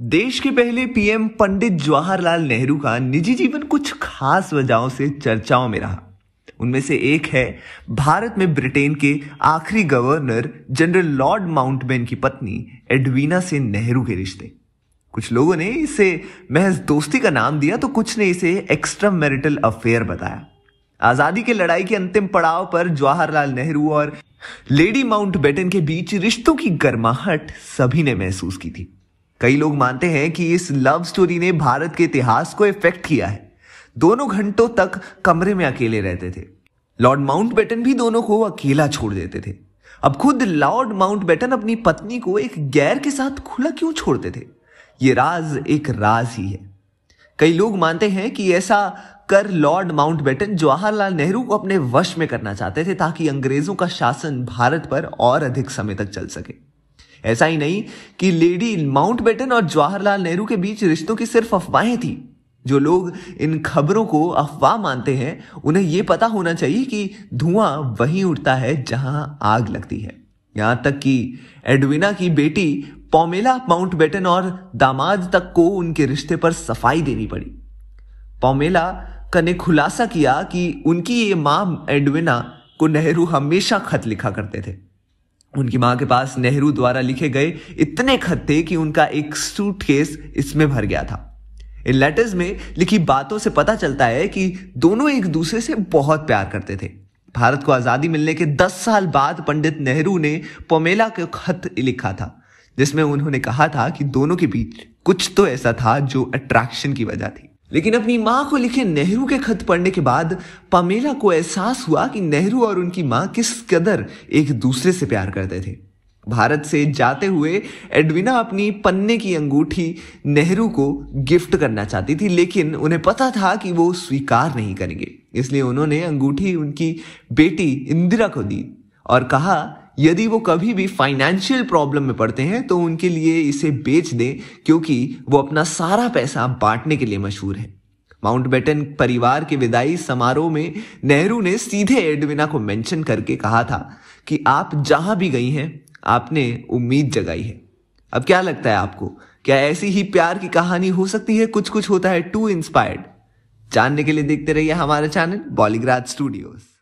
देश के पहले पीएम पंडित जवाहरलाल नेहरू का निजी जीवन कुछ खास वजहों से चर्चाओं में रहा। उनमें से एक है भारत में ब्रिटेन के आखिरी गवर्नर जनरल लॉर्ड माउंटबेटन की पत्नी एडवीना से नेहरू के रिश्ते। कुछ लोगों ने इसे महज दोस्ती का नाम दिया तो कुछ ने इसे एक्स्ट्रा मैरिटल अफेयर बताया। आजादी की लड़ाई के अंतिम पड़ाव पर जवाहरलाल नेहरू और लेडी माउंटबेटन के बीच रिश्तों की गर्माहट सभी ने महसूस की थी। कई लोग मानते हैं कि इस लव स्टोरी ने भारत के इतिहास को इफेक्ट किया है। दोनों घंटों तक कमरे में अकेले रहते थे। लॉर्ड माउंटबेटन भी दोनों को अकेला छोड़ देते थे। अब खुद लॉर्ड माउंटबेटन अपनी पत्नी को एक गैर के साथ खुला क्यों छोड़ते थे? ये राज एक राज ही है। कई लोग मानते हैं कि ऐसा कर लॉर्ड माउंटबेटन जवाहरलाल नेहरू को अपने वश में करना चाहते थे ताकि अंग्रेजों का शासन भारत पर और अधिक समय तक चल सके। ऐसा ही नहीं कि लेडी माउंटबेटन और जवाहरलाल नेहरू के बीच रिश्तों की सिर्फ अफवाहें थी। जो लोग इन खबरों को अफवाह मानते हैं उन्हें यह पता होना चाहिए कि धुआं वहीं उठता है जहां आग लगती है। यहां तक कि एडवीना की बेटी पोमेला माउंटबेटन और दामाद तक को उनके रिश्ते पर सफाई देनी पड़ी। पोमेला ने खुलासा किया कि उनकी ये मां एडवीना को नेहरू हमेशा खत लिखा करते थे। उनकी मां के पास नेहरू द्वारा लिखे गए इतने खत थे कि उनका एक सूटकेस इसमें भर गया था। इन लेटर्स में लिखी बातों से पता चलता है कि दोनों एक दूसरे से बहुत प्यार करते थे। भारत को आजादी मिलने के 10 साल बाद पंडित नेहरू ने पोमेला को खत लिखा था जिसमें उन्होंने कहा था कि दोनों के बीच कुछ तो ऐसा था जो अट्रैक्शन की वजह थी। लेकिन अपनी मां को लिखे नेहरू के खत पढ़ने के बाद पोमेला को एहसास हुआ कि नेहरू और उनकी मां किस कदर एक दूसरे से प्यार करते थे। भारत से जाते हुए एडवीना अपनी पन्ने की अंगूठी नेहरू को गिफ्ट करना चाहती थी, लेकिन उन्हें पता था कि वो स्वीकार नहीं करेंगे। इसलिए उन्होंने अंगूठी उनकी बेटी इंदिरा को दी और कहा यदि वो कभी भी फाइनेंशियल प्रॉब्लम में पड़ते हैं तो उनके लिए इसे बेच दें, क्योंकि वो अपना सारा पैसा बांटने के लिए मशहूर है। माउंटबेटन परिवार के विदाई समारोह में नेहरू ने सीधे एडवीना को मेंशन करके कहा था कि आप जहां भी गई हैं आपने उम्मीद जगाई है। अब क्या लगता है आपको, क्या ऐसी ही प्यार की कहानी हो सकती है? कुछ कुछ होता है टू इंस्पायर्ड। जानने के लिए देखते रहिए हमारा चैनल बॉलीग्राज स्टूडियोज।